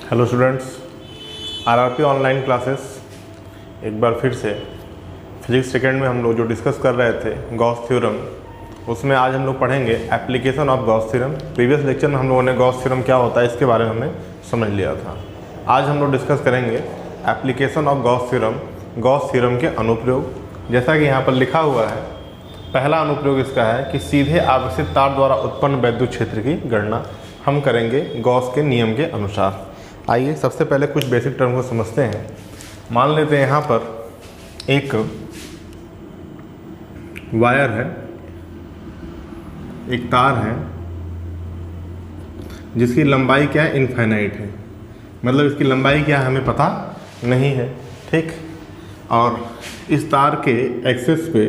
Hello students, RRP online classes एक बार फिर से फिजिक्स सेकेंड में हम लोग जो डिस्कस कर रहे थे गॉस थ्योरम, उसमें आज हम लोग पढ़ेंगे application of Gauss theorem. Previous lecture में हम लोगों ने गॉस थ्योरम क्या होता है इसके बारे में हमने समझ लिया था। आज हम लोग डिस्कस करेंगे application of Gauss theorem, Gauss theorem के अनुप्रयोग। जैसा कि यहाँ पर लिखा हुआ है, पहला अनुप्रयोग इसका है कि सीधे आवेशित तार द्वारा उत्पन्न वैद्युत क्षेत्र की गणना हम करेंगे गॉस के नियम के अनुसार। आइए सबसे पहले कुछ बेसिक टर्म को समझते हैं। मान लेते हैं यहाँ पर एक वायर है, एक तार है जिसकी लंबाई क्या है, इनफाइनाइट है। मतलब इसकी लंबाई क्या है हमें पता नहीं है, ठीक। और इस तार के एक्सिस पे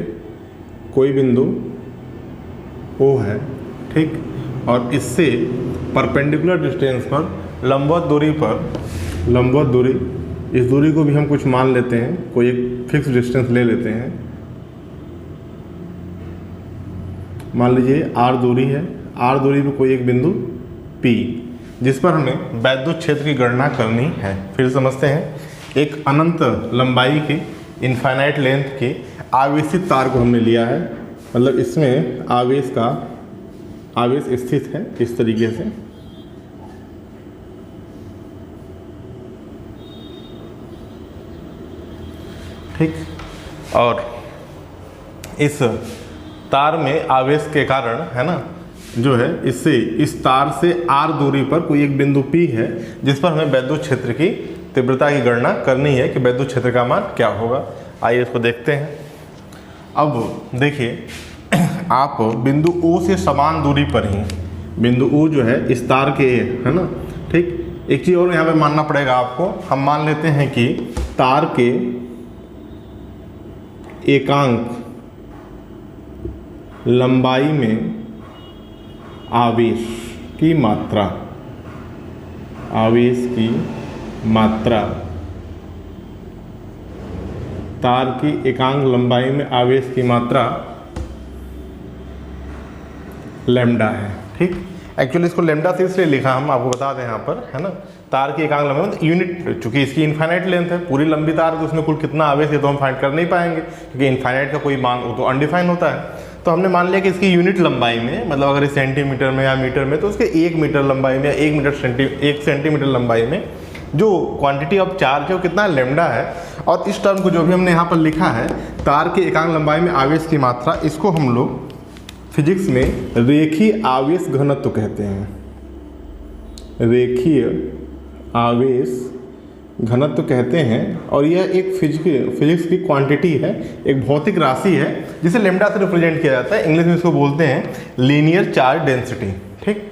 कोई बिंदु O है, ठीक। और इससे परपेंडिकुलर डिस्टेंस पर लंबवत दूरी, इस दूरी को भी हम कुछ मान लेते हैं, कोई एक फिक्स डिस्टेंस ले लेते हैं। मान लीजिए R दूरी है, R दूरी पे कोई एक बिंदु P, जिस पर हमें वैद्युत क्षेत्र की गणना करनी है। फिर समझते हैं, एक अनंत लंबाई की इनफाइनाइट लेंथ की आवेशित तार को हमने लिया है। मतलब इसमें आवेश स्थित है इस तरीके से, ठीक। और इस तार में आवेश के कारण है ना, जो है इससे इस तार से R दूरी पर कोई एक बिंदु P है, जिस पर हमें वैद्युत क्षेत्र की तीव्रता की गणना करनी है कि वैद्युत क्षेत्र का मान क्या होगा। आइए इसको देखते हैं। अब देखिए, आप बिंदु O से समान दूरी पर ही, बिंदु O जो है इस तार के है ना, ठीक। एक चीज़ और यहाँ पे मानना पड़ेगा आपको। हम मान लेते हैं कि तार के एकांक लंबाई में आवेश की मात्रा, तार की एकांक लंबाई में आवेश की मात्रा लैम्डा है, ठीक। एक्चुअली इसको लैम्डा से इसलिए लिखा, हम आपको बता दें यहाँ पर है ना, तार की एकांक लंबाई यूनिट, चूंकि इसकी इनफाइनाइट लेंथ है, पूरी लंबी तार, तो उसमें कुल कितना आवेश है तो हम फाइंड कर नहीं पाएंगे, क्योंकि इनफाइनाइट का कोई मान तो अनडिफाइन होता है। तो हमने मान लिया कि इसकी यूनिट लंबाई में, मतलब अगर इस सेंटीमीटर में या मीटर में, तो उसके 1 मीटर लंबाई में या 1 सेंटीमीटर लंबाई में जो क्वांटिटी ऑफ चार्ज है वो कितना लैम्डा है। और इस टर्म को जो भी हमने यहाँ पर लिखा है, तार की एकांक लंबाई में आवेश की मात्रा, इसको हम लोग फिजिक्स में रेखीय आवेश घनत्व कहते हैं। रेखीय आवेश घनत्व कहते हैं। और यह एक फिजिक्स की क्वांटिटी है, एक भौतिक राशि है, जिसे लैम्डा से रिप्रेजेंट किया जाता है। इंग्लिश में इसको बोलते हैं लीनियर चार्ज डेंसिटी, ठीक।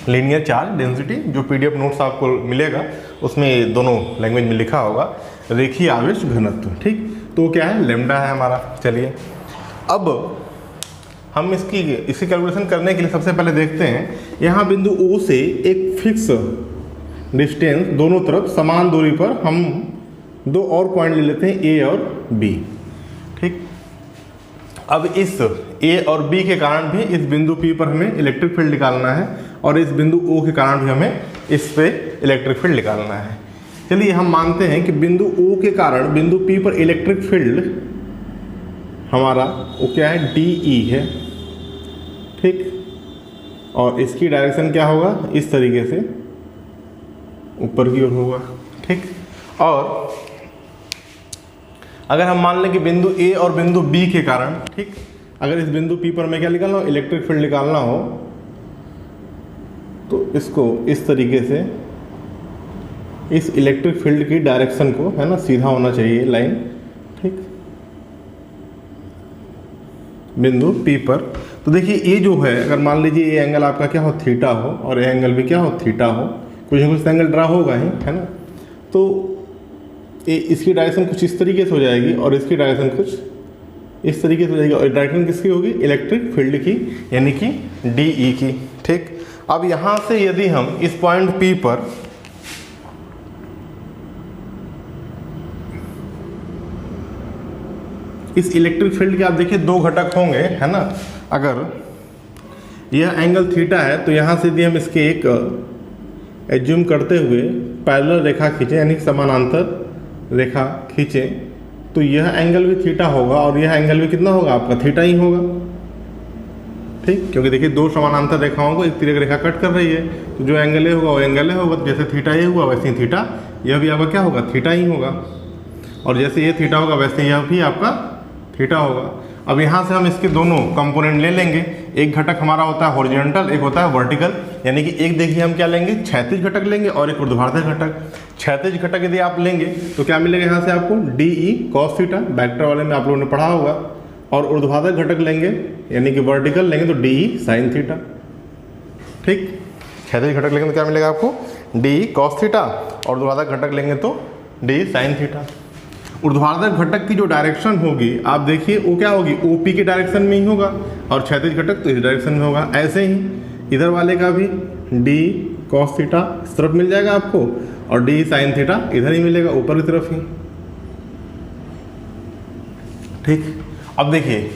लीनियर चार्ज डेंसिटी, जो PDF नोट्स आपको मिलेगा उसमें दोनों लैंग्वेज में लिखा होगा, रेखीय आवेश घनत्व, ठीक। तो क्या है, लैम्डा है हमारा। चलिए अब हम इसकी कैलकुलेशन करने के लिए सबसे पहले देखते हैं, यहाँ बिंदु O से एक फिक्स डिस्टेंस दोनों तरफ समान दूरी पर हम दो और पॉइंट ले लेते हैं, A और B, ठीक। अब इस A और B के कारण भी इस बिंदु P पर हमें इलेक्ट्रिक फील्ड निकालना है, और इस बिंदु O के कारण भी हमें इस पे इलेक्ट्रिक फील्ड निकालना है। चलिए हम मानते हैं कि बिंदु O के कारण बिंदु P पर इलेक्ट्रिक फील्ड हमारा वो क्या है, DE है, ठीक। और इसकी डायरेक्शन क्या होगा, इस तरीके से ऊपर की ओर होगा, ठीक। और अगर हम मान लें कि बिंदु A और बिंदु B के कारण, ठीक, अगर इस बिंदु P पर मैं क्या निकालना हो, इलेक्ट्रिक फील्ड निकालना हो, तो इसको इस तरीके से, इस इलेक्ट्रिक फील्ड की डायरेक्शन को है ना, सीधा होना चाहिए लाइन, ठीक, बिंदु P पर। तो देखिए ये जो है, अगर मान लीजिए ये एंगल आपका क्या हो, थीटा हो, और ये एंगल भी क्या हो, थीटा हो, कुछ ना कुछ एंगल ड्रा होगा ही, है ना। तो इसकी डायरेक्शन कुछ इस तरीके से हो जाएगी, और इसकी डायरेक्शन कुछ इस तरीके से हो जाएगी, और डायरेक्शन किसकी होगी, इलेक्ट्रिक फील्ड की, यानी कि DE की, ठीक। अब यहाँ से यदि हम इस पॉइंट P पर इस इलेक्ट्रिक फील्ड के, आप देखिए दो घटक होंगे, है ना। अगर यह एंगल थीटा है, तो यहाँ से यदि हम इसके एक एज्यूम करते हुए पैरेलल रेखा खींचे यानी कि समानांतर रेखा खींचे तो यह एंगल भी थीटा होगा और यह एंगल भी कितना होगा आपका थीटा ही होगा। ठीक, क्योंकि देखिए दो समानांतर रेखाओं को एक तिर्यक रेखा कट कर रही है तो जो एंगल ए होगा वो एंगल ए होगा। जैसे थीटा ये हुआ वैसे ही थीटा यह भी आपका क्या होगा थीटा ही होगा। और जैसे ये थीटा होगा वैसे यह भी आपका थीटा होगा। अब यहाँ से हम इसके दोनों कंपोनेंट ले लेंगे। एक घटक हमारा होता है हॉरिजॉन्टल, एक होता है वर्टिकल, यानी कि एक देखिए हम क्या लेंगे क्षैतिज घटक लेंगे और एक ऊर्ध्वाधर घटक। क्षैतिज घटक यदि आप लेंगे तो क्या मिलेगा यहाँ से आपको D E cos theta, vector वाले में आप लोगों ने पढ़ा होगा। और ऊर्ध्वाधर घटक लेंगे यानी कि वर्टिकल लेंगे तो डी ई साइन थीटा। ठीक, क्षैतिज घटक लेंगे तो क्या मिलेगा आपको डी ई कॉस थीटा और ऊर्ध्वाधर घटक लेंगे तो डी साइन थीटा। ऊर्ध्वाधर घटक की जो डायरेक्शन होगी आप देखिए वो क्या होगी ओपी के डायरेक्शन में ही होगा और क्षैतिज घटक तो इस डायरेक्शन में होगा। ऐसे ही इधर वाले का भी डी कॉस थीटा इस तरफ मिल जाएगा आपको और डी साइन थीटा इधर ही मिलेगा ऊपर की तरफ ही। ठीक, अब देखिए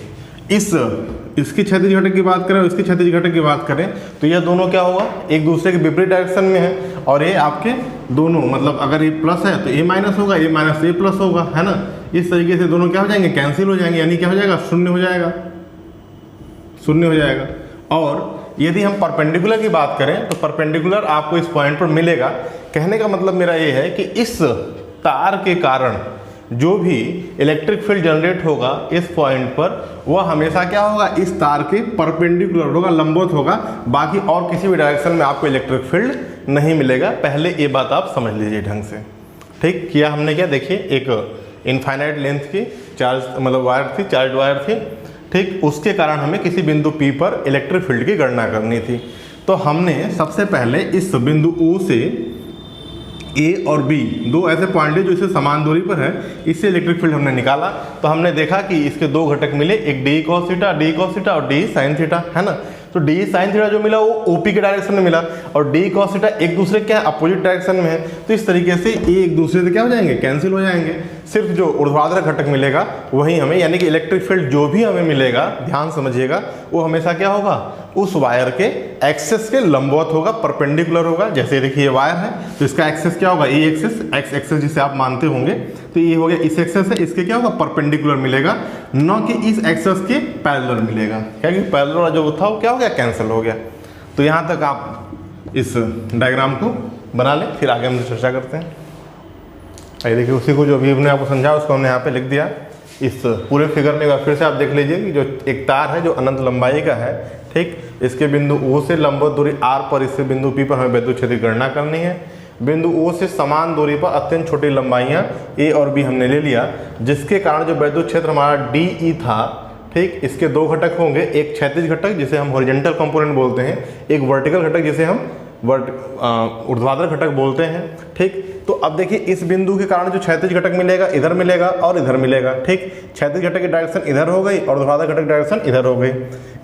इसकी क्षैतिज घटक की बात करें और इसकी क्षैतिज घटक की बात करें तो यह दोनों क्या होगा एक दूसरे के विपरीत डायरेक्शन में है और ये आपके दोनों मतलब अगर ये प्लस है तो ये माइनस होगा, ये माइनस ये प्लस होगा, है ना। इस तरीके से दोनों क्या हो जाएंगे कैंसिल हो जाएंगे यानी क्या हो जाएगा शून्य हो जाएगा, शून्य हो जाएगा। और यदि हम परपेंडिकुलर की बात करें तो परपेंडिकुलर आपको इस पॉइंट पर मिलेगा। कहने का मतलब मेरा ये है कि इस तार के कारण जो भी इलेक्ट्रिक फील्ड जनरेट होगा इस पॉइंट पर वह हमेशा क्या होगा इस तार के परपेंडिकुलर होगा, लंबवत होगा। बाकी और किसी भी डायरेक्शन में आपको इलेक्ट्रिक फील्ड नहीं मिलेगा। पहले ये बात आप समझ लीजिए ढंग से। ठीक, किया हमने क्या देखिए एक इनफाइनाइट लेंथ की चार्ज मतलब वायर थी, चार्ज वायर थी। ठीक, उसके कारण हमें किसी बिंदु P पर इलेक्ट्रिक फील्ड की गणना करनी थी। तो हमने सबसे पहले इस बिंदु O से ए और बी दो ऐसे पॉइंट है जो इससे समान दूरी पर है, इससे इलेक्ट्रिक फील्ड हमने निकाला। तो हमने देखा कि इसके दो घटक मिले, एक डी कॉस थीटा और डी साइन थीटा, है ना। तो डी साइन थीटा जो मिला वो ओपी के डायरेक्शन में मिला और डी कॉस थीटा एक दूसरे क्या है अपोजिट डायरेक्शन में है। तो इस तरीके से ये एक दूसरे से क्या हो जाएंगे कैंसिल हो जाएंगे। सिर्फ जो ऊर्ध्वाधर घटक मिलेगा वही हमें यानी कि इलेक्ट्रिक फील्ड जो भी हमें मिलेगा ध्यान समझिएगा वो हमेशा क्या होगा उस वायर के एक्सेस के लंबवत होगा, परपेंडिकुलर होगा। जैसे देखिए ये वायर है तो इसका एक्सेस क्या होगा ए एक्सेस, एक्स एक्सेस जिसे आप मानते होंगे। तो ये हो गया इस एक्सेस है, इसके क्या होगा परपेंडिकुलर मिलेगा, न कि इस एक्सेस के पैरेलल मिलेगा। क्या कि पैरेलल वाला जो था वो क्या हो गया कैंसिल हो गया। तो यहाँ तक आप इस डायग्राम को बना लें, फिर आगे हम चर्चा करते हैं। आइए देखिए उसी को जो अभी हमने आपको समझा उसको हमने यहाँ पे लिख दिया। इस पूरे फिगर में एक बार फिर से आप देख लीजिए कि जो एक तार है जो अनंत लंबाई का है, ठीक, इसके बिंदु O से लंबवत दूरी R पर इससे बिंदु P पर हमें विद्युत क्षेत्र की गणना करनी है। बिंदु O से समान दूरी पर अत्यंत छोटी लंबाइयाँ A और B हमने ले लिया, जिसके कारण जो विद्युत क्षेत्र हमारा DE था, ठीक, इसके दो घटक होंगे, एक क्षैतिज घटक जिसे हम हॉरिजॉन्टल कंपोनेंट बोलते हैं, एक वर्टिकल घटक जिसे हम ऊर्ध्वाधर घटक बोलते हैं। ठीक, तो अब देखिए इस बिंदु के कारण जो क्षैतिज घटक मिलेगा इधर मिलेगा और इधर मिलेगा। ठीक, क्षैतिज घटक की डायरेक्शन इधर हो गई और ऊर्ध्वाधर घटक डायरेक्शन इधर हो गई।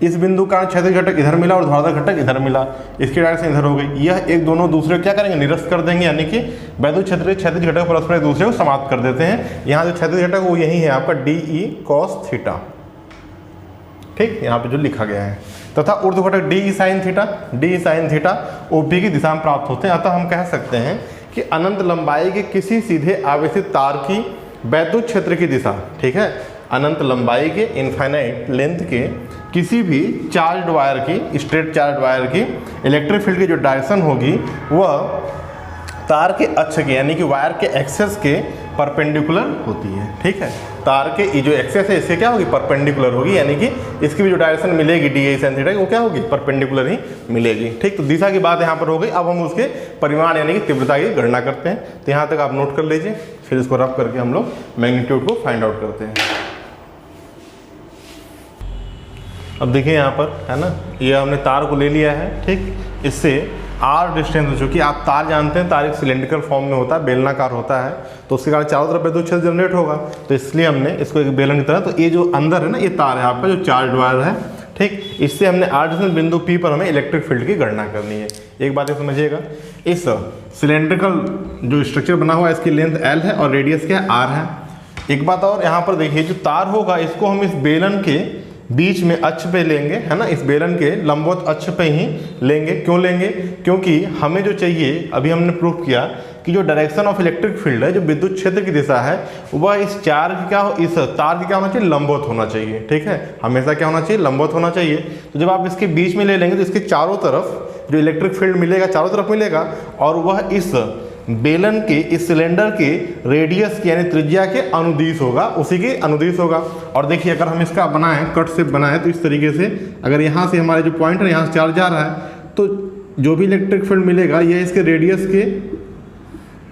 इस बिंदु का क्षैतिज घटक इधर मिला और ऊर्ध्वाधर घटक इधर मिला, इसकी डायरेक्शन इधर हो गई। यह एक दोनों दूसरे क्या करेंगे निरस्त कर देंगे, यानी कि विद्युत क्षेत्र क्षैतिज घटक परस्पर एक दूसरे को समाप्त कर देते हैं। यहाँ जो क्षैतिज घटक वो यही है आपका डी ई कॉस थीटा। ठीक, यहाँ पे जो लिखा गया है तथा ऊर्ध्व घटक डी साइन थीटा ओपी की दिशा में प्राप्त होते हैं। अतः हम कह सकते हैं कि अनंत लंबाई के किसी सीधे आवेशित तार की वैद्युत क्षेत्र की दिशा, ठीक है, अनंत लंबाई के इनफाइनाइट लेंथ के किसी भी चार्ज्ड वायर की, स्ट्रेट चार्ज्ड वायर की इलेक्ट्रिक फील्ड की जो डायरेक्शन होगी वह तार के अक्ष के यानी कि वायर के एक्सेस के परपेंडिकुलर होती है। ठीक है, तार के ये जो एक्सेस है इससे क्या होगी परपेंडिकुलर होगी, यानी कि इसकी भी जो डायरेक्शन मिलेगी डी साइन थीटा वो क्या होगी परपेंडिकुलर ही मिलेगी। ठीक, तो दिशा की बात यहाँ पर हो गई। अब हम उसके परिमाण यानी कि तीव्रता की गणना करते हैं। तो यहाँ तक आप नोट कर लीजिए, फिर इसको रब करके हम लोग मैग्नीट्यूड को फाइंड आउट करते हैं। अब देखिए यहाँ पर है ना, ये हमने तार को ले लिया है। ठीक, इससे आर डिस्टेंस हो चुकी। आप तार जानते हैं, तार एक सिलेंड्रिकल फॉर्म में होता है, बेलनाकार होता है, तो उसके कारण चारों तरफ विद्युत क्षेत्र जनरेट होगा। तो इसलिए हमने इसको एक बेलन की तरह, तो ये जो अंदर है ना ये तार है आपका जो चार्ज वायर है। ठीक, इससे हमने आर डिस्टेंस बिंदु P पर हमें इलेक्ट्रिक फील्ड की गणना करनी है। एक बात ये समझिएगा, इस सिलेंड्रिकल जो स्ट्रक्चर बना हुआ है इसकी लेंथ L है और रेडियस क्या है R है। एक बात और यहाँ पर देखिए, जो तार होगा इसको हम इस बेलन के बीच में अक्ष पे लेंगे, है ना, इस बेलन के लंबवत अक्ष पे ही लेंगे। क्यों लेंगे? क्योंकि हमें जो चाहिए, अभी हमने प्रूफ किया कि जो डायरेक्शन ऑफ इलेक्ट्रिक फील्ड है, जो विद्युत क्षेत्र की दिशा है, वह इस इस तार की क्या होना चाहिए? लंबवत होना चाहिए। ठीक है, हमेशा क्या होना चाहिए? लंबवत होना चाहिए। तो जब आप इसके बीच में ले लेंगे तो इसके चारों तरफ जो इलेक्ट्रिक फील्ड मिलेगा, चारों तरफ मिलेगा, और वह इस बेलन के, इस सिलेंडर के रेडियस की यानी त्रिज्या के अनुदिश होगा, उसी के अनुदिश होगा। और देखिए, अगर हम इसका बनाएं, कट से बनाएं, तो इस तरीके से अगर यहाँ से हमारे जो पॉइंट है, यहाँ से चार्ज जा रहा है, तो जो भी इलेक्ट्रिक फील्ड मिलेगा यह इसके रेडियस के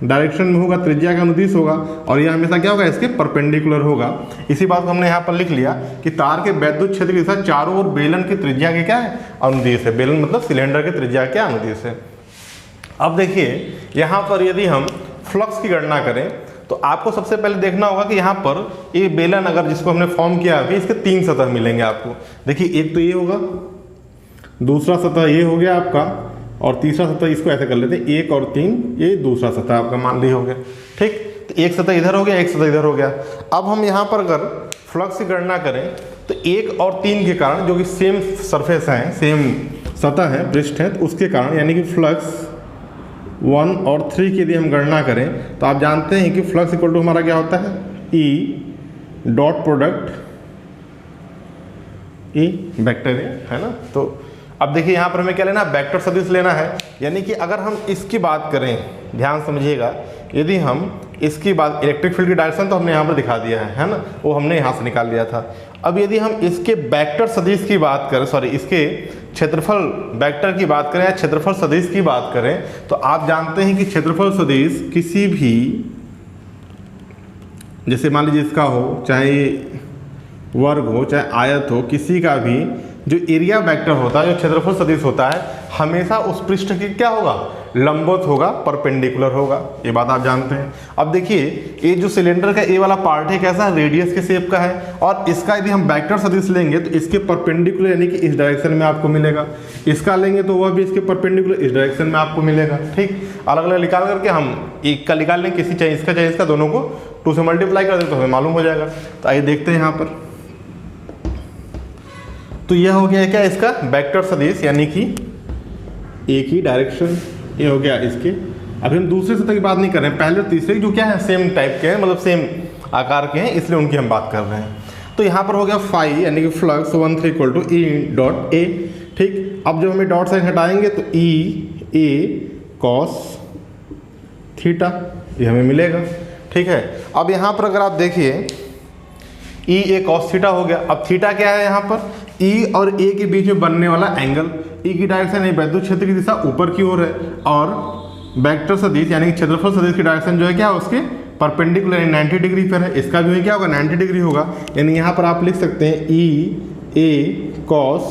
डायरेक्शन में होगा, त्रिज्या का अनुदिश होगा, और यह हमेशा क्या होगा? इसके परपेंडिकुलर होगा। इसी बात को हमने यहाँ पर लिख लिया कि तार के वैद्युत क्षेत्र के साथ चारों ओर बेलन की त्रिज्या के क्या है? अनुदिश है। बेलन मतलब सिलेंडर के त्रिज्या के अनुदिश है। अब देखिए, यहाँ पर यदि हम फ्लक्स की गणना करें तो आपको सबसे पहले देखना होगा कि यहाँ पर ये बेलन अगर जिसको हमने फॉर्म किया अभी, इसके 3 सतह मिलेंगे आपको। देखिए, एक तो ये होगा, दूसरा सतह ये हो गया आपका, और तीसरा सतह इसको ऐसे कर लेते हैं, 1 और 3, ये दूसरा सतह आपका मान ली हो गया। ठीक, तो एक सतह इधर हो गया, एक सतह इधर हो गया। अब हम यहाँ पर अगर फ्लक्स की गणना करें तो 1 और 3 के कारण, जो कि सेम सरफेस हैं, सेम सतह है, पृष्ठ है, तो उसके कारण यानी कि फ्लक्स 1 और 3 की यदि हम गणना करें तो आप जानते हैं कि फ्लक्स इक्वल टू हमारा क्या होता है? E dot product E vector है ना। तो अब देखिए, यहाँ पर हमें क्या लेना है? वेक्टर सदिश लेना है। यानी कि अगर हम इसकी बात करें, ध्यान समझिएगा, यदि हम इसकी बात, इलेक्ट्रिक फील्ड की डायरेक्शन तो हमने यहाँ पर दिखा दिया है ना, वो हमने यहाँ से निकाल लिया था। अब यदि हम इसके वेक्टर सदिश की बात करें, सॉरी, इसके क्षेत्रफल वेक्टर की बात करें या क्षेत्रफल सदिश की बात करें, तो आप जानते हैं कि क्षेत्रफल सदिश किसी भी, जैसे मान लीजिए इसका हो, चाहे वर्ग हो, चाहे आयत हो, किसी का भी जो एरिया वेक्टर होता है, जो क्षेत्रफल सदिश होता है, हमेशा उस पृष्ठ की क्या होगा? लंबवत होगा, परपेंडिकुलर होगा। ये बात आप जानते हैं। अब देखिए, ये जो सिलेंडर का ये वाला पार्ट है, कैसा? रेडियस के शेप का है, और इसका यदि हम वेक्टर सदिश लेंगे तो इसके परपेंडिकुलर यानी कि इस डायरेक्शन में आपको मिलेगा। इसका लेंगे तो वह भी इसके परपेंडिकुलर इस डायरेक्शन में आपको मिलेगा। ठीक, अलग अलग निकाल करके हम एक का निकाल लेंगे, किसी चाहिए इसका, चाहिए इसका, दोनों को 2 से मल्टीप्लाई कर दें तो हमें मालूम हो जाएगा। तो आइए देखते हैं यहाँ पर। तो यह हो गया क्या? इसका वेक्टर सदिश, यानी कि एक ही डायरेक्शन, ये हो गया इसके। अभी हम दूसरे सतह की बात नहीं कर रहे हैं, पहले और तीसरे जो क्या है? सेम टाइप के हैं, मतलब सेम आकार के हैं, इसलिए उनकी हम बात कर रहे हैं। तो यहाँ पर हो गया फाई, यानी कि flux 1 equal to E dot A. ठीक, अब जब हमें डॉट साइन हटाएंगे तो ई ए कॉस थीटा, ये हमें मिलेगा। ठीक है, अब यहाँ पर अगर आप देखिए, ई ए कॉस थीटा हो गया। अब थीटा क्या है? यहाँ पर ई और ए के बीच में बनने वाला एंगल। ई की डायरेक्शन है वैद्युत क्षेत्र की दिशा ऊपर की ओर है, और वेक्टर सदिश यानी कि क्षेत्रफल सदिश की डायरेक्शन जो है क्या? उसके परपेंडिकुलर 90 डिग्री पर है। इसका भी क्या होगा? 90 डिग्री होगा। यानी यहाँ पर आप लिख सकते हैं ई ए कॉस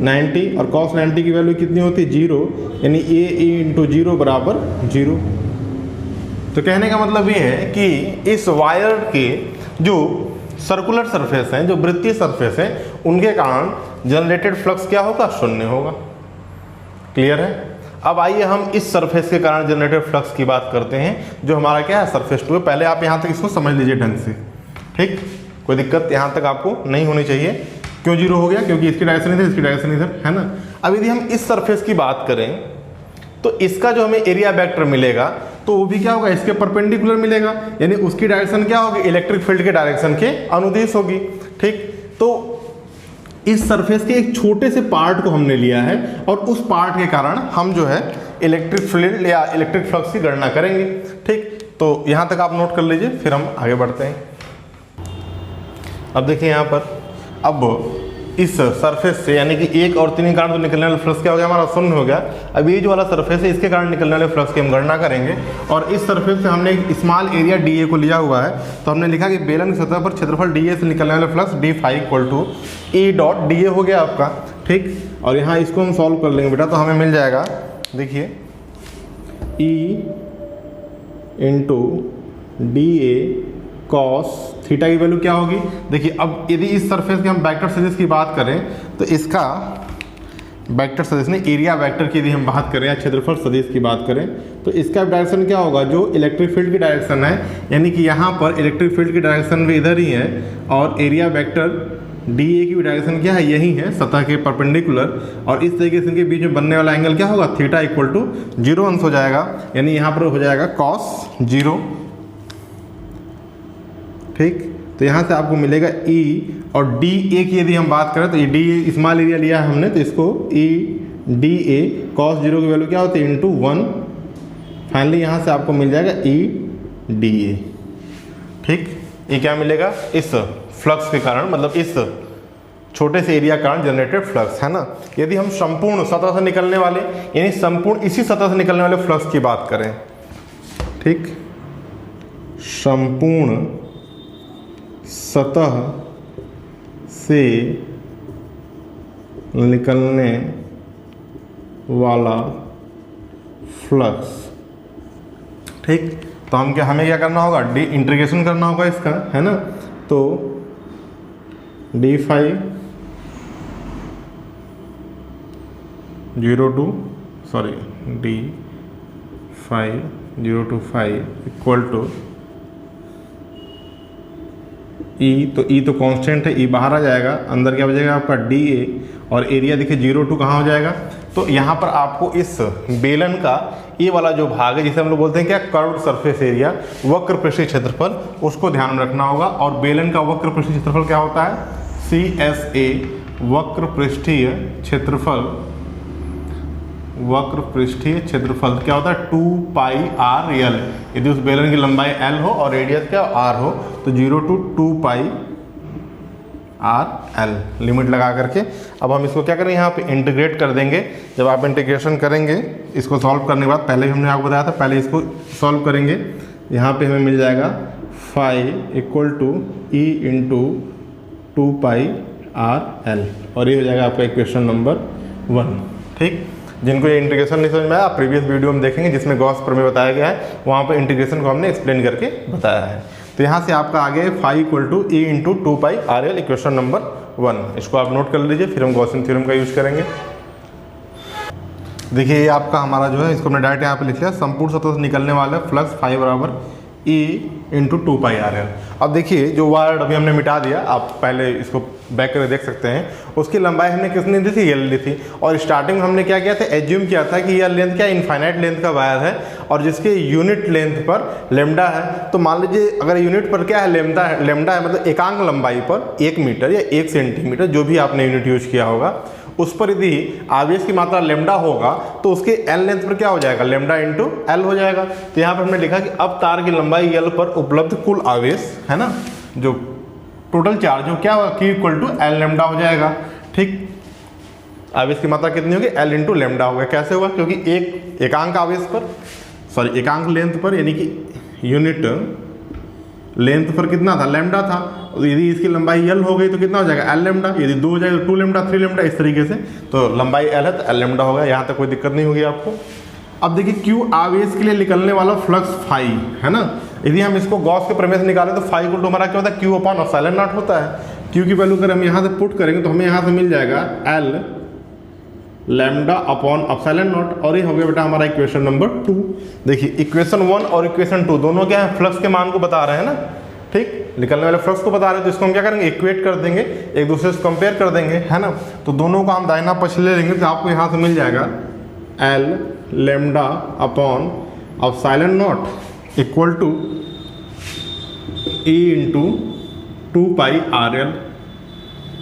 90, और कॉस 90 की वैल्यू कितनी होती है? 0, यानी ए इंटू 0 बराबर 0। तो कहने का मतलब ये है कि इस वायर के जो सर्कुलर सरफेस हैं, जो वृत्तीय सरफेस हैं, उनके कारण जनरेटेड फ्लक्स क्या होगा? 0 होगा। क्लियर है? अब आइए हम इस सरफेस के कारण जनरेटेड फ्लक्स की बात करते हैं, जो हमारा क्या है? सरफेस 2 है। पहले आप यहाँ तक इसको समझ लीजिए ढंग से। ठीक, कोई दिक्कत यहाँ तक आपको नहीं होनी चाहिए। क्यों 0 हो गया? क्योंकि इसकी डायरेक्शन इधर, इसकी डायरेक्शन इधर, है ना। अब यदि हम इस सरफेस की बात करें तो इसका जो हमें एरिया वेक्टर मिलेगा तो वो भी क्या होगा? इसके परपेंडिकुलर मिलेगा, यानी उसकी डायरेक्शन क्या होगी? इलेक्ट्रिक फील्ड के डायरेक्शन के अनुदिश होगी। ठीक, तो इस सरफेस के एक छोटे से पार्ट को हमने लिया है, और उस पार्ट के कारण हम जो है इलेक्ट्रिक फील्ड या इलेक्ट्रिक फ्लक्स की गणना करेंगे। ठीक, तो यहाँ तक आप नोट कर लीजिए, फिर हम आगे बढ़ते हैं। अब देखिए यहाँ पर, अब इस सरफेस से यानी कि 1 और 3 के कारण तो निकलने वाला फ्लक्स क्या हो गया? हमारा 0 हो गया। अब ये जो वाला सरफेस है, इसके कारण निकलने वाले फ्लक्स की हम गणना करेंगे। और इस सरफेस से हमने एक स्मॉल एरिया डी ए को लिया हुआ है, तो हमने लिखा कि बेलन की सतह पर क्षेत्रफल डी ए से निकलने वाले flux D phi equal to E dot D A हो गया आपका। ठीक, और यहाँ इसको हम सॉल्व कर लेंगे बेटा, तो हमें मिल जाएगा, देखिए, E into D A cos theta की वैल्यू क्या होगी? देखिए, अब यदि इस सरफेस की हम वेक्टर सदिश की बात करें तो इसका वेक्टर सदिश ने एरिया वेक्टर की यदि हम बात करें या क्षेत्रफल सदिश की बात करें तो इसका डायरेक्शन क्या होगा? जो इलेक्ट्रिक फील्ड की डायरेक्शन है, यानी कि यहाँ पर इलेक्ट्रिक फील्ड की डायरेक्शन भी इधर ही है, और एरिया वेक्टर डी ए की डायरेक्शन क्या है, यही है सतह के परपेंडिकुलर, और इस तरीके से इनके बीच में बनने वाला एंगल क्या होगा, थीटा इक्वल टू 0 अंश हो जाएगा, यानी यहाँ पर हो जाएगा कॉस 0। ठीक, तो यहाँ से आपको मिलेगा ई, और डी ए की यदि हम बात करें तो ये डी स्मॉल एरिया लिया है हमने, तो इसको ई डी ए कॉस 0 की वैल्यू क्या होती है इंटू 1। फाइनली यहाँ से आपको मिल जाएगा ई डी ए। ठीक, ये क्या मिलेगा, इस फ्लक्स के कारण, मतलब इस छोटे से एरिया कारण जनरेटेड फ्लक्स है ना। यदि हम संपूर्ण सतह से निकलने वाले, यानी संपूर्ण इसी सतह से निकलने वाले फ्लक्स की बात करें, ठीक, संपूर्ण सतह से निकलने वाला फ्लक्स, ठीक, तो हमें क्या करना होगा, डी इंटीग्रेशन करना होगा इसका, है ना। तो D five 0 to D 5 0 to 5 equal to E, तो ई तो कांस्टेंट है, ई बाहर आ जाएगा, अंदर क्या बचेगा आपका डी ए, और एरिया देखिए 0 to कहाँ हो जाएगा, तो यहाँ पर आपको इस बेलन का ये वाला जो भाग है जिसे हम लोग बोलते हैं क्या, कर्व्ड सरफेस एरिया, वक्र पृष्ठीय क्षेत्रफल, उसको ध्यान में रखना होगा। और बेलन का वक्र पृष्ठीय क्षेत्रफल क्या होता है, CSA, वक्र पृष्ठीय क्षेत्रफल, वक्र पृष्ठीय क्षेत्रफल क्या होता है 2 पाई आर एल। यदि उस बेलन की लंबाई l हो और रेडियस क्या r हो, तो 0 to 2 pi R L limit लगा करके अब हम इसको क्या करें, यहाँ पे इंटीग्रेट कर देंगे। जब आप इंटीग्रेशन करेंगे इसको सॉल्व करने के बाद, पहले भी हमने आपको बताया था, पहले इसको सॉल्व करेंगे, यहाँ पे हमें मिल जाएगा phi equal to E into 2 pi R L, और ये हो जाएगा आपका इक्वेशन नंबर 1। ठीक, जिनको ये इंटीग्रेशन नहीं समझ में आया, आप प्रीवियस वीडियो में देखेंगे जिसमें गॉस प्रमेय बताया गया है, वहाँ पर इंटीग्रेशन को हमने एक्सप्लेन करके बताया है। तो यहाँ से आपका आगे phi equal to E into 2 pi R L, equation number 1। इसको आप नोट कर लीजिए, फिर हम गॉसियन थ्योरम का यूज करेंगे। देखिए ये आपका हमारा जो है, इसको हमने डायरेक्ट यहाँ पे लिख लिया, संपूर्ण सतह से निकलने वाला फ्लक्स फाई बराबर ई इंटू 2 पाई आर एल। अब देखिए जो वर्ड अभी हमने मिटा दिया, आप पहले इसको बैक करके देख सकते हैं, उसकी लंबाई हमने कितनी दी थी, एल दी थी, और स्टार्टिंग में हमने क्या किया था, एज्यूम किया था कि यह लेंथ क्या इनफाइनाइट लेंथ का वायर है, और जिसके यूनिट लेंथ पर लेमडा है। तो मान लीजिए अगर यूनिट पर क्या है, लेमडा है मतलब एकांक लंबाई पर 1 मीटर या 1 सेंटीमीटर, जो भी आपने यूनिट यूज किया होगा, उस पर यदि आवेश की मात्रा लेमडा होगा तो उसके एल लेंथ पर क्या हो जाएगा, लेमडा इंटू एल हो जाएगा। तो यहाँ पर हमने लिखा कि अब तार की लंबाई एल पर उपलब्ध कुल आवेश है ना, जो टोटल चार्ज हो क्या होगा, Q equal to L lambda हो जाएगा। ठीक, आवेश की मात्रा कितनी होगी, एल इंटू लेमडा होगा। कैसे होगा, क्योंकि एक एकांक आवेश पर एकांक लेंथ पर, यानी कि यूनिट लेंथ पर कितना था, लेमडा था, यदि इसकी लंबाई एल हो गई तो कितना हो जाएगा, एल लेमडा, यदि 2 हो जाएगा तो 2 लेमडा 3 लेमडा, इस तरीके से। तो लंबाई एल है तो एल लेमडा होगा, यहाँ तक कोई दिक्कत नहीं होगी आपको। अब देखिए क्यू आवेश के लिए निकलने वाला फ्लक्स फाई है ना, यदि हम इसको गॉस के प्रमेय से निकालें तो फाई इक्वल टू हमारा क्या होता है, क्यू अपॉन एप्सिलॉन नॉट होता है। क्यू की वैल्यू अगर हम यहाँ से पुट करेंगे तो हमें यहाँ से मिल जाएगा L lambda upon epsilon not, और ये हो गया बेटा हमारा इक्वेशन नंबर 2। देखिए इक्वेशन 1 और इक्वेशन 2 दोनों क्या है, फ्लक्स के मान को बता रहे हैं ना। ठीक, निकलने वाले फ्लक्स को बता रहे हैं, तो इसको हम क्या करेंगे, इक्वेट कर देंगे, एक दूसरे से कंपेयर कर देंगे, है ना। तो दोनों को हम दाहिना पक्ष ले लेंगे तो आपको यहाँ से मिल जाएगा L lambda upon epsilon naught equal to E into 2 pi R L.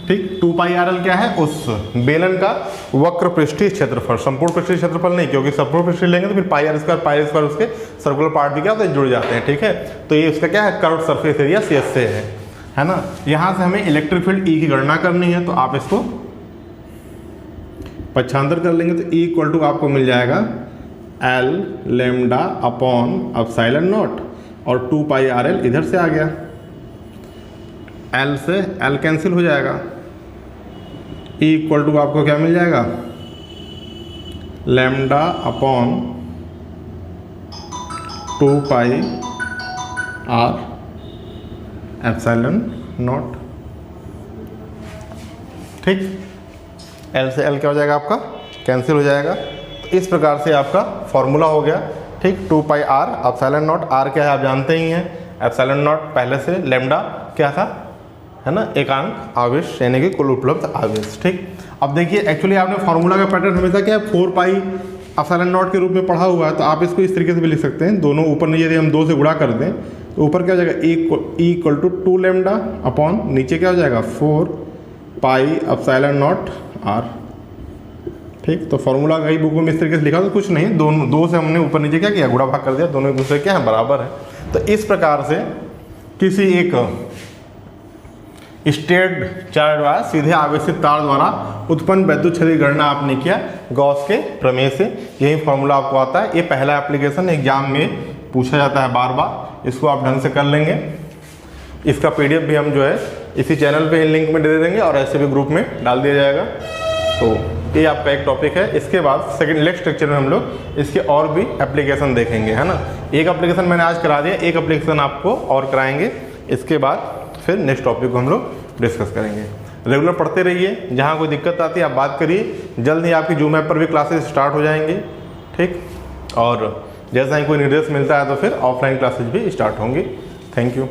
ठीक, 2 पाई आर एल क्या है, उस बेलन का वक्र पृष्ठीय क्षेत्रफल, संपूर्ण पृष्ठीय क्षेत्रफल नहीं, क्योंकि संपूर्ण पृष्ठीय लेंगे तो फिर पाई आर स्क्वायर उसके सर्कुलर पार्ट भी क्या होते हैं, जुड़ जाते हैं। ठीक है, तो ये उसका क्या है, कर्व्ड सरफेस एरिया CS से है ना। यहाँ से हमें इलेक्ट्रिक फील्ड E की गणना करनी है, तो आप इसको पक्षांतर कर लेंगे तो E इक्वल टू आपको मिल जाएगा L lambda upon epsilon not, और 2 पाई आर एल इधर से आ गया, एल से एल कैंसिल हो जाएगा, E इक्वल टू आपको क्या मिल जाएगा, lambda upon 2 pi R epsilon naught. ठीक, एल से एल क्या हो जाएगा आपका, कैंसिल हो जाएगा। तो इस प्रकार से आपका फॉर्मूला हो गया। ठीक, 2 pi R epsilon not, are क्या है आप जानते ही हैं, एप्सिलॉन नॉट पहले से, लेमडा क्या था है ना, एकांक आवेश यानी कि कुल उपलब्ध आवेश। ठीक, अब देखिए एक्चुअली आपने फार्मूला का पैटर्न हमेशा क्या है 4 पाई एप्सिलॉन नॉट के रूप में पढ़ा हुआ है, तो आप इसको इस तरीके से भी लिख सकते हैं, दोनों ऊपर नीचे यदि हम 2 से गुणा कर दें तो ऊपर क्या हो जाएगा E equal to 2 lambda upon नीचे क्या हो जाएगा 4 पाई एप्सिलॉन नॉट आर। ठीक, तो फार्मूला कई बुकों में इस तरीके से लिखा तो कुछ नहीं, दोनों 2 से हमने ऊपर नीचे क्या किया गुणा भाग कर दिया, दोनों एक दूसरे क्या है बराबर है। तो इस प्रकार से किसी एक स्टेट चार्ज द्वारा सीधे आवेशित तार द्वारा उत्पन्न वैद्युत क्षेत्र की गणना आपने किया गॉस के प्रमेय से, यही फॉर्मूला आपको आता है। ये पहला एप्लीकेशन एग्जाम में पूछा जाता है बार बार, इसको आप ढंग से कर लेंगे। इसका PDF भी हम जो है इसी चैनल पे लिंक में दे देंगे और ऐसे भी ग्रुप में डाल दिया जाएगा। तो ये आपका एक टॉपिक है। इसके बाद सेकंड नेक्स्ट लेक्चर में हम लोग इसके और भी एप्लीकेशन देखेंगे, है ना। एक एप्लीकेशन मैंने आज करा दिया, एक एप्लीकेशन आपको और कराएंगे। इसके बाद फिर नेक्स्ट टॉपिक को हम लोग डिस्कस करेंगे। रेगुलर पढ़ते रहिए, जहाँ कोई दिक्कत आती है आप बात करिए, जल्द ही आपकी जूम ऐप पर भी क्लासेस स्टार्ट हो जाएंगी। ठीक, और जैसा ही कोई निर्देश मिलता है तो फिर ऑफलाइन क्लासेस भी स्टार्ट होंगी। Thank you.